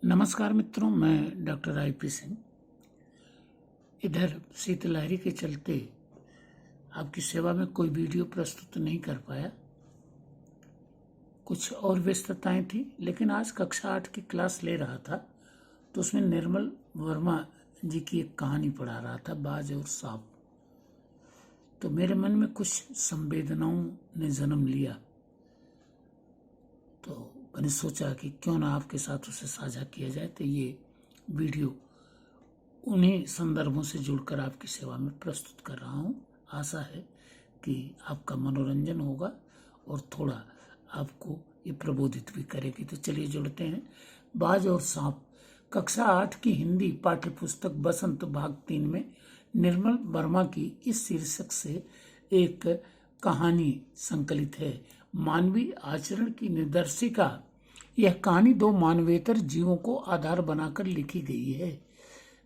नमस्कार मित्रों, मैं डॉक्टर आईपी सिंह। इधर शीतलहरी के चलते आपकी सेवा में कोई वीडियो प्रस्तुत नहीं कर पाया। कुछ और व्यस्तताएं थी, लेकिन आज कक्षा 8 की क्लास ले रहा था तो उसमें निर्मल वर्मा जी की एक कहानी पढ़ा रहा था, बाज और सांप। तो मेरे मन में कुछ संवेदनाओं ने जन्म लिया, तो मैंने सोचा कि क्यों ना आपके साथ उसे साझा किया जाए। तो ये वीडियो उन्हीं संदर्भों से जुड़कर आपकी सेवा में प्रस्तुत कर रहा हूँ। आशा है कि आपका मनोरंजन होगा और थोड़ा आपको ये प्रबोधित भी करेगी। तो चलिए जुड़ते हैं। बाज और सांप कक्षा 8 की हिंदी पाठ्य पुस्तक बसंत भाग 3 में निर्मल वर्मा की इस शीर्षक से एक कहानी संकलित है, मानवीय आचरण की निर्देशिका। यह कहानी दो मानवेतर जीवों को आधार बनाकर लिखी गई है।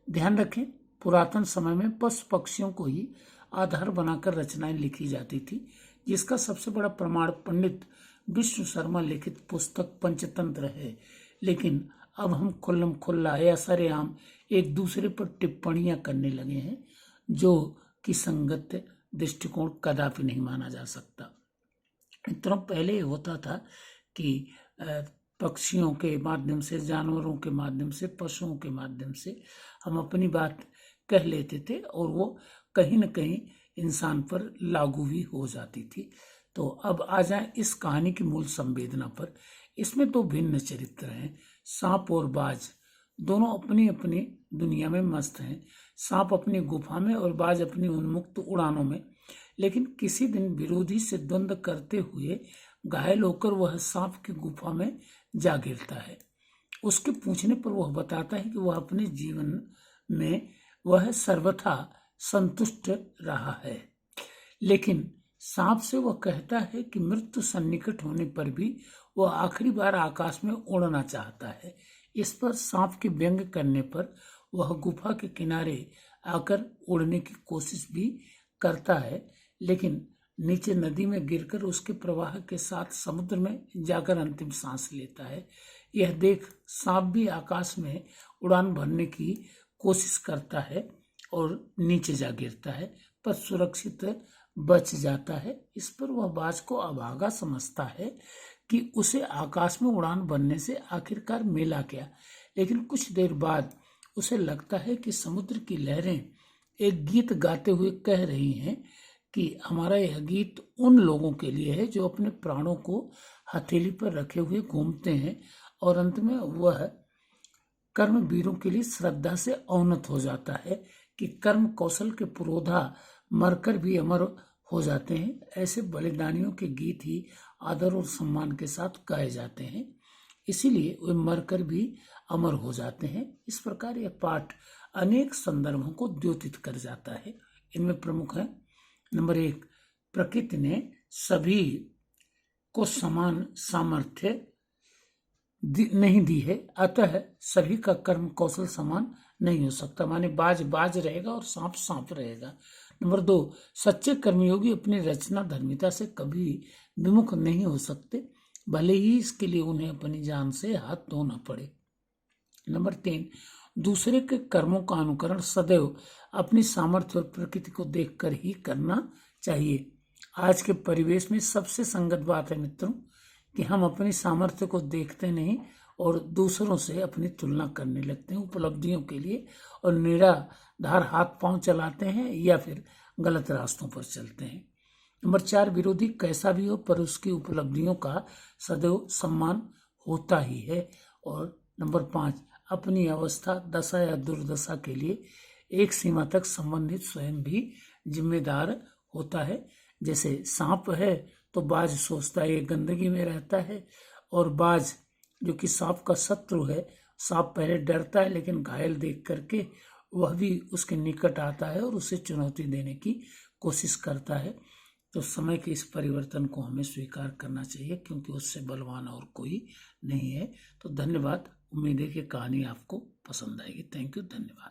ध्यान रखें, पुरातन समय में पशु पक्षियों को ही आधार बनाकर रचनाएं लिखी जाती थी, जिसका सबसे बड़ा प्रमाण पंडित विष्णु शर्मा लिखित पुस्तक पंचतंत्र है। लेकिन अब हम खुल्लम खुल्ला या सरेआम एक दूसरे पर टिप्पणियां करने लगे हैं, जो कि संगत दृष्टिकोण कदापि नहीं माना जा सकता। मित्रों, पहले होता था कि पक्षियों के माध्यम से, जानवरों के माध्यम से, पशुओं के माध्यम से हम अपनी बात कह लेते थे और वो कहीं न कहीं इंसान पर लागू भी हो जाती थी। तो अब आ जाए इस कहानी की मूल संवेदना पर। इसमें दो भिन्न चरित्र हैं, सांप और बाज। दोनों अपनी अपनी दुनिया में मस्त हैं। सांप अपनी गुफा में और बाज अपनी उन्मुक्त उड़ानों में। लेकिन किसी दिन विरोधी से द्वंद्व करते हुए घायल होकर वह सांप की गुफा में जा गिरता है। उसके पूछने पर वह बताता है कि वह अपने जीवन में वह सर्वथा संतुष्ट रहा है, लेकिन सांप से वह कहता है कि मृत्यु सन्निकट होने पर भी वह आखिरी बार आकाश में उड़ना चाहता है। इस पर सांप के व्यंग करने पर वह गुफा के किनारे आकर उड़ने की कोशिश भी करता है, लेकिन नीचे नदी में गिरकर उसके प्रवाह के साथ समुद्र में जाकर अंतिम सांस लेता है। यह देख सांप भी आकाश में उड़ान भरने की कोशिश करता है और नीचे जा गिरता है, पर सुरक्षित बच जाता है। इस पर वह बाज को अभागा समझता है कि उसे आकाश में उड़ान भरने से आखिरकार मिला क्या। लेकिन कुछ देर बाद उसे लगता है कि समुद्र की लहरें एक गीत गाते हुए कह रही हैं कि हमारा यह गीत उन लोगों के लिए है जो अपने प्राणों को हथेली पर रखे हुए घूमते हैं, और अंत में वह कर्मवीरों के लिए श्रद्धा से अवनत हो जाता है कि कर्म कौशल के पुरोधा मरकर भी अमर हो जाते हैं। ऐसे बलिदानियों के गीत ही आदर और सम्मान के साथ गाए जाते हैं, इसीलिए वे मरकर भी अमर हो जाते हैं। इस प्रकार यह पाठ अनेक संदर्भों को द्योतित कर जाता है। इनमें प्रमुख है, नंबर 1, प्रकृति ने सभी को समान सामर्थ्य नहीं दी है, अतः सभी का कर्म कौशल समान नहीं हो सकता। माने बाज बाज रहेगा और सांप सांप रहेगा। नंबर 2, सच्चे कर्मयोगी अपनी रचना धर्मिता से कभी विमुख नहीं हो सकते, भले ही इसके लिए उन्हें अपनी जान से हाथ धोना पड़े। नंबर 3, दूसरे के कर्मों का अनुकरण सदैव अपनी सामर्थ्य और प्रकृति को देखकर ही करना चाहिए। आज के परिवेश में सबसे संगत बात है मित्रों कि हम अपनी सामर्थ्य को देखते नहीं और दूसरों से अपनी तुलना करने लगते हैं उपलब्धियों के लिए, और निराधार हाथ पांव चलाते हैं या फिर गलत रास्तों पर चलते हैं। नंबर 4, विरोधी कैसा भी हो पर उसकी उपलब्धियों का सदैव सम्मान होता ही है। और नंबर 5, अपनी अवस्था, दशा या दुर्दशा के लिए एक सीमा तक संबंधित स्वयं भी जिम्मेदार होता है। जैसे सांप है तो बाज सोचता है ये गंदगी में रहता है, और बाज जो कि सांप का शत्रु है, सांप पहले डरता है लेकिन घायल देख करके वह भी उसके निकट आता है और उसे चुनौती देने की कोशिश करता है। तो समय के इस परिवर्तन को हमें स्वीकार करना चाहिए, क्योंकि उससे बलवान और कोई नहीं है। तो धन्यवाद। उम्मीद है कि कहानी आपको पसंद आएगी। थैंक यू, धन्यवाद।